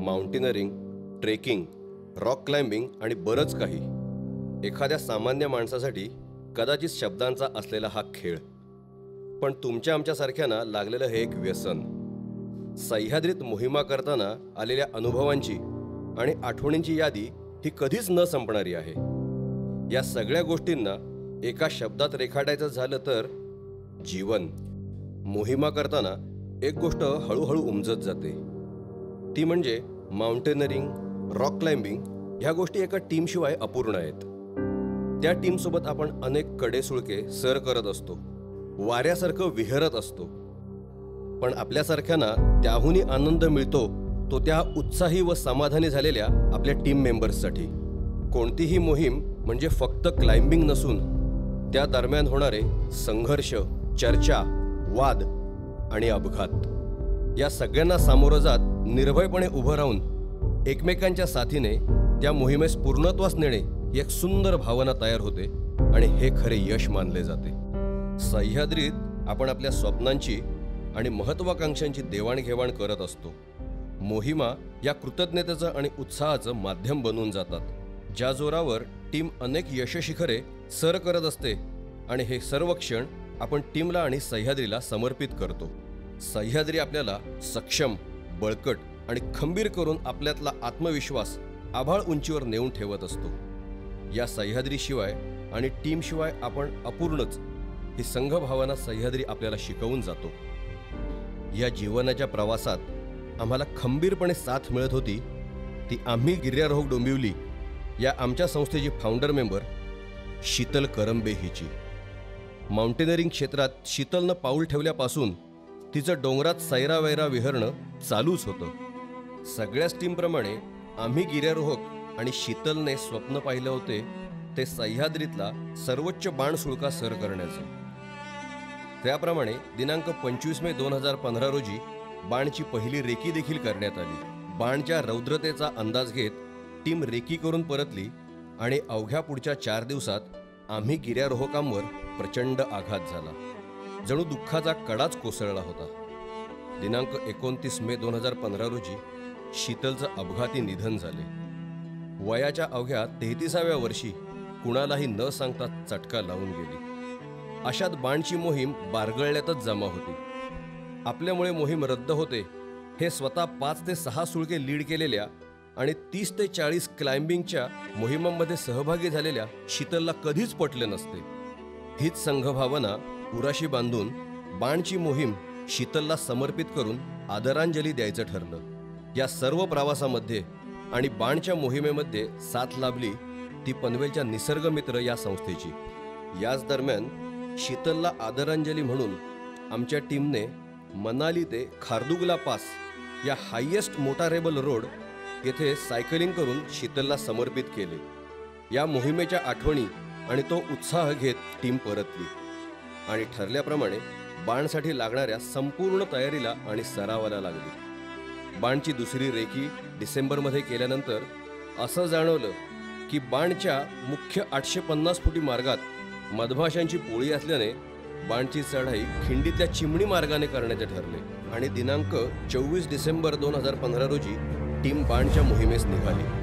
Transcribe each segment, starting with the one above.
Mountaineering, trekking, rock climbing आणि बरंच काही. एखाद्या सामान्य माणसासाठी कदाचित शब्दांचा असलेला हा खेळ, पण तुमच्या आमच्यासारख्यांना लागलेलं हे एक व्यसन. सह्याद्रीत मोहिमा करताना आलेल्या अनुभवांची आणि आठवणींची यादी ही कधीच न संपणारी आहे. या सगळ्या गोष्टींना एका शब्दात रेखाटायचं झालं तर जीवन. मोहिमा करताना एक गोष्ट हळूहळू उमजत जाते, ती म्हणजे माउंटेनरिंग, रॉक क्लाइम्बिंग ह्या गोष्टी एका टीमशिवाय अपूर्ण आहेत. त्या टीमसोबत आपण अनेक कडेसुळके सर करत असतो, वाऱ्यासारखं विहरत असतो. पण आपल्यासारख्यांना त्याहूनही आनंद मिळतो तो त्या उत्साही व समाधानी झालेल्या आपल्या टीम मेंबर्ससाठी. कोणतीही मोहीम म्हणजे फक्त क्लाइम्बिंग नसून त्या दरम्यान होणारे संघर्ष, चर्चा, वाद आणि अपघात या सगळ्यांना सामोरं जात निर्भयपणे उभं राहून एकमेकांच्या साथीने त्या मोहिमेस पूर्णत्वास नेणे ही एक सुंदर भावना तयार होते आणि हे खरे यश मानले जाते. सह्याद्रीत आपण आपल्या स्वप्नांची आणि महत्त्वाकांक्षांची देवाणघेवाण करत असतो. मोहिमा या कृतज्ञतेचं आणि उत्साहाचं माध्यम बनून जातात, ज्या जोरावर टीम अनेक यशशिखरे सर करत असते आणि हे सर्व क्षण आपण टीमला आणि सह्याद्रीला समर्पित करतो. सह्याद्री आपल्याला सक्षम, बळकट आणि खंबीर करून आपल्यातला आत्मविश्वास आभाळ उंचीवर नेऊन ठेवत असतो. या सह्याद्रीशिवाय आणि टीमशिवाय आपण अपूर्णच ही संघभावना सह्याद्री आपल्याला शिकवून जातो. या जीवनाच्या प्रवासात आम्हाला खंबीरपणे साथ मिळत होती ती आम्ही गिर्यारोहक डोंबिवली या आमच्या संस्थेची फाउंडर मेंबर शीतल करंबे हिची. माउंटेनरिंग क्षेत्रात शीतलनं पाऊल ठेवल्यापासून तिचं डोंगरात सैरावैरा विहरणं चालूच होतं. सगळ्याच टीमप्रमाणे आम्ही गिर्यारोहक आणि शीतलने स्वप्न पाहिलं होते ते सह्याद्रीतला सर्वोच्च बाणसुळका सर करण्याचं. त्याप्रमाणे दिनांक 25 मे 2015 रोजी बाणची पहिली रेकी देखील करण्यात आली. बाणच्या रौद्रतेचा अंदाज घेत टीम रेकी करून परतली आणि अवघ्या पुढच्या 4 दिवसात आम्ही गिर्यारोहकांवर प्रचंड आघात झाला. जणू दुःखाचा कडाच कोसळला होता. दिनांक 29 मे 2015 रोजी शीतलचं अपघाती निधन झाले. वयाच्या अवघ्या 33व्या वर्षी कुणालाही न सांगता चटका लावून गेली. अशात बाणची मोहीम बारगळल्यातच जमा होती. आपल्यामुळे मोहीम रद्द होते हे स्वतः 5 ते 6 सुळके लीड केलेल्या आणि 30 ते 40 क्लाइम्बिंगच्या मोहिमांमध्ये सहभागी झालेल्या शीतलला कधीच पटले नसते. हीच संघभावना उराशी बांधून बाणची मोहीम शीतलला समर्पित करून आदरांजली द्यायचं ठरलं. या सर्व प्रवासामध्ये आणि बाणच्या मोहिमेमध्ये साथ लाभली ती पनवेलच्या निसर्गमित्र या संस्थेची. याच दरम्यान शीतलला आदरांजली म्हणून आमच्या टीमने मनाली ते खारदुगला पास या हायेस्ट मोटारेबल रोड येथे सायकलिंग करून शीतलला समर्पित केले. या मोहिमेच्या आठवणी आणि तो उत्साह घेत टीम परतली आणि ठरल्याप्रमाणे बाणसाठी लागणाऱ्या संपूर्ण तयारीला आणि सरावाला लागली. बाणची दुसरी रेकी डिसेंबरमध्ये केल्यानंतर असं जाणवलं की बाणच्या मुख्य 850 फुटी मार्गात मधमाशांची पोळी असल्याने बाणची चढाई खिंडीतल्या चिमणी मार्गाने करण्याचे ठरले आणि दिनांक 24 डिसेंबर 2015 रोजी टीम बाणच्या मोहिमेस निघाली.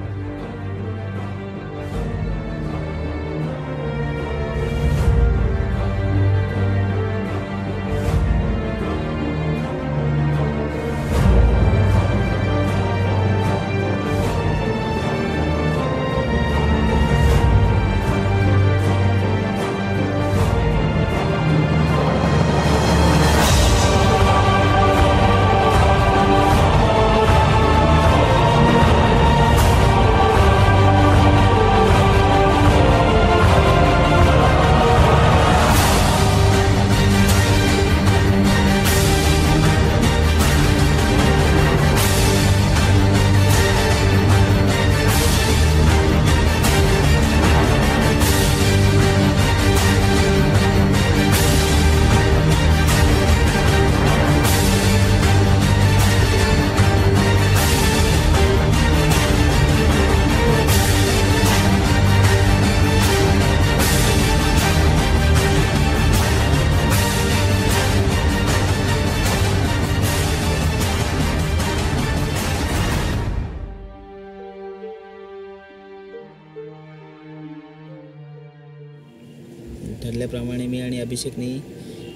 ठरल्याप्रमाणे मी आणि अभिषेकनी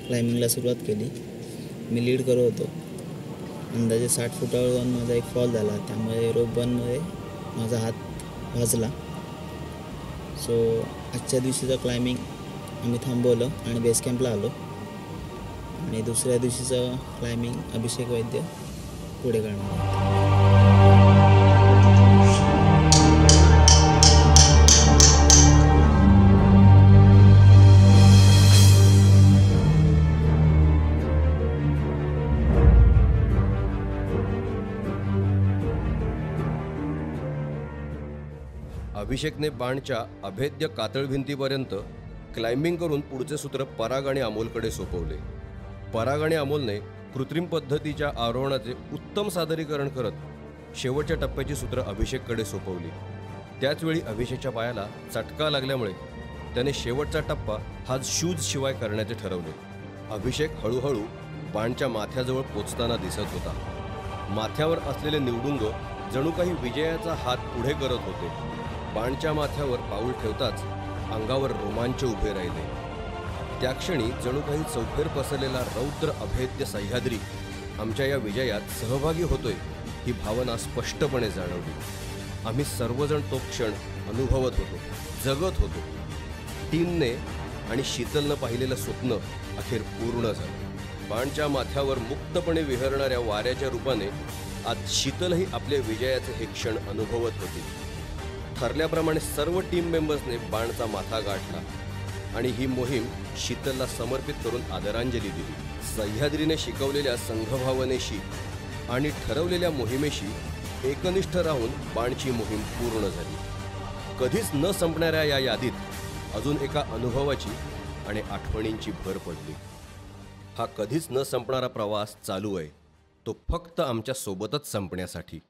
क्लाइम्बिंगला सुरुवात केली. मी लीड करत होतो. अंदाजे 60 फुटावर जाऊन माझा एक फॉल झाला. त्यामुळे रोप बर्नमुळे माझा हात भाजला. सो आजच्या दिवशीचं क्लाइम्बिंग आम्ही थांबवलं आणि बेस कॅम्पला आलो. आणि दुसऱ्या दिवशीचं क्लाइम्बिंग अभिषेक वैद्य पुढे करणार आहेत. अभिषेकने बाणच्या अभेद्य कातळ भिंतीपर्यंत क्लाइम्बिंग करून पुढचे सूत्र पराग आणि अमोलकडे सोपवले. पराग आणि अमोलने कृत्रिम पद्धतीच्या आरोहणाचे उत्तम सादरीकरण करत शेवटच्या टप्प्याची सूत्र अभिषेककडे सोपवली. त्याचवेळी अभिषेकच्या पायाला चटका लागल्यामुळे त्याने शेवटचा टप्पा हा शूज शिवाय करण्याचे ठरवले. अभिषेक हळूहळू बाणच्या माथ्याजवळ पोचताना दिसत होता. माथ्यावर असलेले निवडुंग जणू काही विजयाचा हात पुढे करत होते. बाणच्या माथ्यावर पाऊल ठेवताच अंगावर रोमांच उभे राहिले. त्या क्षणी जणू काही चौफेर पसरलेला रौद्र अभेद्य सह्याद्री आमच्या या विजयात सहभागी होतोय ही भावना स्पष्टपणे जाणवली. आम्ही सर्वजण तो क्षण अनुभवत होतो, जगत होतो. टीमने आणि शीतलनं पाहिलेलं स्वप्न अखेर पूर्ण झालं. बाणच्या माथ्यावर मुक्तपणे विहरणाऱ्या वाऱ्याच्या रूपाने आज शीतलही आपल्या विजयाचे हे क्षण अनुभवत होती. ठरल्याप्रमाणे सर्व टीम मेंबर्सने बाणचा माथा गाठला आणि ही मोहीम शीतलला समर्पित करून आदरांजली दिली. सह्याद्रीने शिकवलेल्या संघभावनेशी आणि ठरवलेल्या मोहिमेशी एकनिष्ठ राहून बाणची मोहीम पूर्ण झाली. कधीच न संपणाऱ्या या यादीत अजून एका अनुभवाची आणि आठवणींची भर पडली. हा कधीच न संपणारा प्रवास चालू आहे, तो फक्त आमच्या सोबतच संपण्यासाठी.